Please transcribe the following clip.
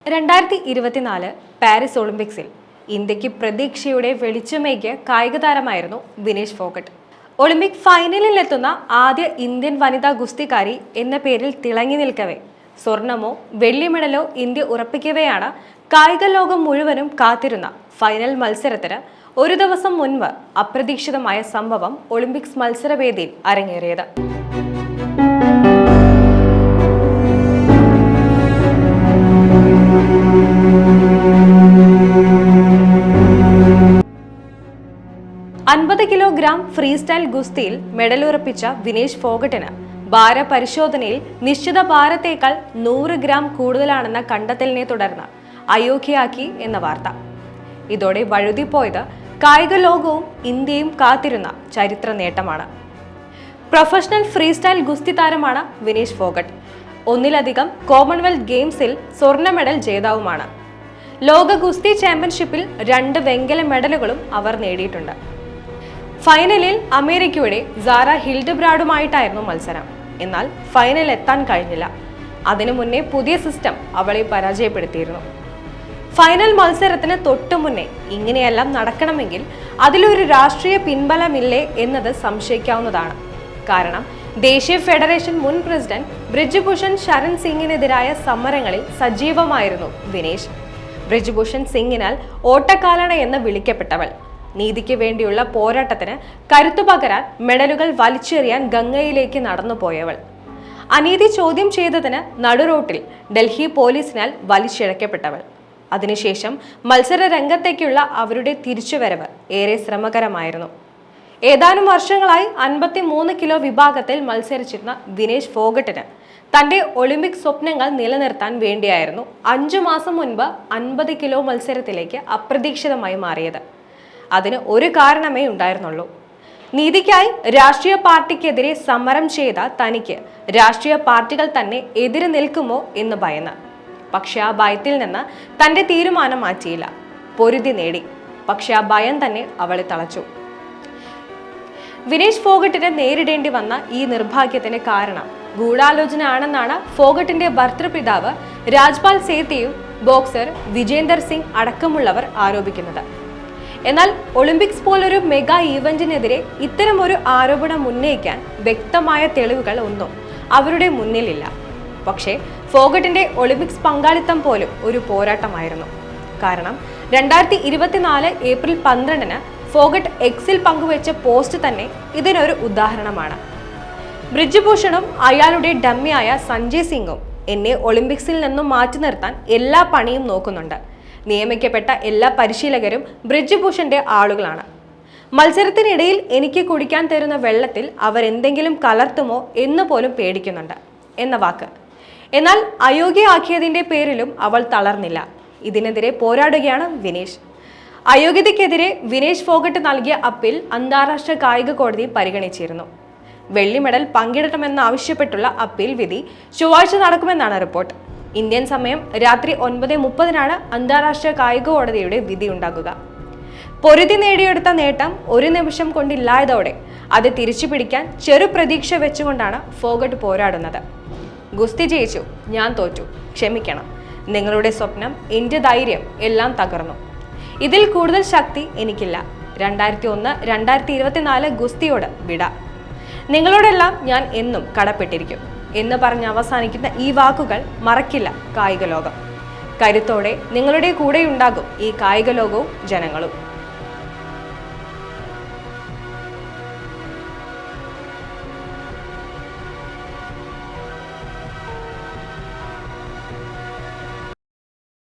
2024 Paris ഒളിമ്പിക്സിൽ ഇന്ത്യക്ക് പ്രതീക്ഷയുടെ വെളിച്ചമേകിയ കായിക താരമായിരുന്നു വിനേഷ് ഫോഗട്ട്. ഒളിമ്പിക് ഫൈനലിലെത്തുന്ന ആദ്യ ഇന്ത്യൻ വനിതാ ഗുസ്തിക്കാരി എന്ന പേരിൽ തിളങ്ങി നിൽക്കവേ സ്വർണമോ വെള്ളി മെഡലോ ഇന്ത്യ ഉറപ്പിക്കവെയാണ് കായിക ലോകം മുഴുവനും കാത്തിരുന്ന ഫൈനൽ മത്സരത്തിന് ഒരു ദിവസം മുൻപ് അപ്രതീക്ഷിതമായ സംഭവം ഒളിമ്പിക്സ് മത്സരവേദിയിൽ അരങ്ങേറിയത്. കിലോഗ്രാം ഫ്രീ സ്റ്റൈൽ ഗുസ്തിയിൽ മെഡൽ ഉറപ്പിച്ച വിനേഷ് ഫോഗട്ടിന് ഭാരപരിശോധനയിൽ നിശ്ചിത ഭാരത്തേക്കാൾ 100 ഗ്രാം കൂടുതലാണെന്ന കണ്ടെത്തലിനെ തുടർന്ന് അയോഗ്യയാക്കി എന്ന വാർത്ത. ഇതോടെ വഴുതിപ്പോയത് കായിക ലോകവും ഇന്ത്യയും കാത്തിരുന്ന ചരിത്ര നേട്ടമാണ്. പ്രൊഫഷണൽ ഫ്രീ സ്റ്റൈൽ ഗുസ്തി താരമാണ് വിനേഷ് ഫോഗട്ട്. ഒന്നിലധികം കോമൺവെൽത്ത് ഗെയിംസിൽ സ്വർണ്ണ മെഡൽ ജേതാവുമാണ്. ലോക ഗുസ്തി ചാമ്പ്യൻഷിപ്പിൽ 2 വെങ്കല മെഡലുകളും അവർ നേടിയിട്ടുണ്ട്. ഫൈനലിൽ അമേരിക്കയുടെ സാറ ഹിൽഡബ്രാഡുമായിട്ടായിരുന്നു മത്സരം. എന്നാൽ ഫൈനൽ എത്താൻ കഴിഞ്ഞില്ല. അതിനു മുന്നേ പുതിയ സിസ്റ്റം അവളെ പരാജയപ്പെടുത്തിയിരുന്നു. ഫൈനൽ മത്സരത്തിന് തൊട്ടു മുന്നേ ഇങ്ങനെയെല്ലാം നടക്കണമെങ്കിൽ അതിലൊരു രാഷ്ട്രീയ പിൻബലമില്ലേ എന്നത് സംശയിക്കാവുന്നതാണ്. കാരണം ദേശീയ ഫെഡറേഷൻ മുൻ പ്രസിഡന്റ് ബ്രിജ്ഭൂഷൺ ശരൺ സിംഗിനെതിരായ സമരങ്ങളിൽ സജീവമായിരുന്നു വിനേഷ്. ബ്രിജ്ഭൂഷൺ സിംഗിനാൽ ഓട്ടക്കാലണ എന്ന് വിളിക്കപ്പെട്ടവൾ. നീതിക്ക് വേണ്ടിയുള്ള പോരാട്ടത്തിന് കരുത്തു പകരാൻ മെഡലുകൾ വലിച്ചെറിയാൻ ഗംഗയിലേക്ക് നടന്നുപോയവൾ. അനീതി ചോദ്യം ചെയ്തതിന് നടുറോട്ടിൽ ഡൽഹി പോലീസിനാൽ വലിച്ചിഴക്കപ്പെട്ടവൾ. അതിനുശേഷം മത്സര രംഗത്തേക്കുള്ള അവരുടെ തിരിച്ചുവരവ് ഏറെ ശ്രമകരമായിരുന്നു. ഏതാനും വർഷങ്ങളായി 53 കിലോ വിഭാഗത്തിൽ മത്സരിച്ചിരുന്ന വിനേഷ് ഫോഗട്ടിന് തന്റെ ഒളിമ്പിക് സ്വപ്നങ്ങൾ നിലനിർത്താൻ വേണ്ടിയായിരുന്നു 5 മാസം മുൻപ് 50 കിലോ മത്സരത്തിലേക്ക് അപ്രതീക്ഷിതമായി മാറിയത്. അതിന് ഒരു കാരണമേ ഉണ്ടായിരുന്നുള്ളൂ. നീതിക്കായി രാഷ്ട്രീയ പാർട്ടിക്കെതിരെ സമരം ചെയ്ത തനിക്ക് രാഷ്ട്രീയ പാർട്ടികൾ തന്നെ എതിര് നിൽക്കുമോ എന്ന് ഭയന്ന്. പക്ഷെ ആ ഭയത്തിൽ നിന്ന് തന്റെ തീരുമാനം മാറ്റിയില്ല. പൊരുതി നേടി. പക്ഷെ ആ ഭയം തന്നെ അവളെ തളച്ചു. വിനേഷ് ഫോഗട്ടിന് നേരിടേണ്ടി വന്ന ഈ നിർഭാഗ്യത്തിന് കാരണം ഗൂഢാലോചന ആണെന്നാണ് ഫോഗട്ടിന്റെ ഭർത്തൃപിതാവ് രാജ്പാൽ സേത്തിയും ബോക്സർ വിജേന്ദർ സിംഗ് അടക്കമുള്ളവർ ആരോപിക്കുന്നത്. എന്നാൽ ഒളിമ്പിക്സ് പോലൊരു മെഗാ ഈവന്റിനെതിരെ ഇത്തരമൊരു ആരോപണം ഉന്നയിക്കാൻ വ്യക്തമായ തെളിവുകൾ ഒന്നും അവരുടെ മുന്നിലില്ല. പക്ഷേ ഫോഗട്ടിന്റെ ഒളിമ്പിക്സ് പങ്കാളിത്തം പോലും ഒരു പോരാട്ടമായിരുന്നു. കാരണം 2024 ഏപ്രിൽ 12 ഫോഗട്ട് എക്സിൽ പങ്കുവെച്ച പോസ്റ്റ് തന്നെ ഇതിനൊരു ഉദാഹരണമാണ്. ബ്രിജ്ഭൂഷണും അയാളുടെ ഡമ്മിയായ സഞ്ജയ് സിംഗും എന്നെ ഒളിമ്പിക്സിൽ നിന്നും മാറ്റി നിർത്താൻ എല്ലാ പണിയും നോക്കുന്നുണ്ട്. നിയമിക്കപ്പെട്ട എല്ലാ പരിശീലകരും ബ്രിജ്ഭൂഷന്റെ ആളുകളാണ്. മത്സരത്തിനിടയിൽ എനിക്ക് കുടിക്കാൻ തരുന്ന വെള്ളത്തിൽ അവർ എന്തെങ്കിലും കലർത്തുമോ എന്ന് പോലും പേടിക്കുന്നുണ്ട് എന്ന വാക്ക്. എന്നാൽ അയോഗ്യയാക്കിയതിന്റെ പേരിലും അവൾ തളർന്നില്ല. ഇതിനെതിരെ പോരാടുകയാണ് വിനേഷ്. അയോഗ്യതയ്ക്കെതിരെ വിനേഷ് ഫോഗട്ട് നൽകിയ അപ്പീൽ അന്താരാഷ്ട്ര കായിക കോടതി പരിഗണിച്ചിരുന്നു. വെള്ളി മെഡൽ പങ്കിടണമെന്നാവശ്യപ്പെട്ടുള്ള അപ്പീൽ വിധി ചൊവ്വാഴ്ച നടക്കുമെന്നാണ് റിപ്പോർട്ട്. ഇന്ത്യൻ സമയം രാത്രി 9:30 അന്താരാഷ്ട്ര കായിക കോടതിയുടെ വിധി ഉണ്ടാകുക. പൊരുതി നേടിയെടുത്ത നേട്ടം ഒരു നിമിഷം കൊണ്ടില്ലായതോടെ അത് തിരിച്ചു പിടിക്കാൻ ചെറു പ്രതീക്ഷ വെച്ചുകൊണ്ടാണ് ഫോഗട്ട് പോരാടുന്നത്. ഗുസ്തി ജയിച്ചു, ഞാൻ തോറ്റു, ക്ഷമിക്കണം. നിങ്ങളുടെ സ്വപ്നം, എന്റെ ധൈര്യം എല്ലാം തകർന്നു. ഇതിൽ കൂടുതൽ ശക്തി എനിക്കില്ല. 2001, 2024 ഗുസ്തിയോട് വിട. നിങ്ങളോടെല്ലാം ഞാൻ എന്നും കടപ്പെട്ടിരിക്കും എന്ന് പറഞ്ഞ് അവസാനിക്കുന്ന ഈ വാക്കുകൾ മറക്കില്ല കായിക ലോകം. കരുത്തോടെ നിങ്ങളുടെ കൂടെയുണ്ടാകും ഈ കായിക ലോകവും ജനങ്ങളും.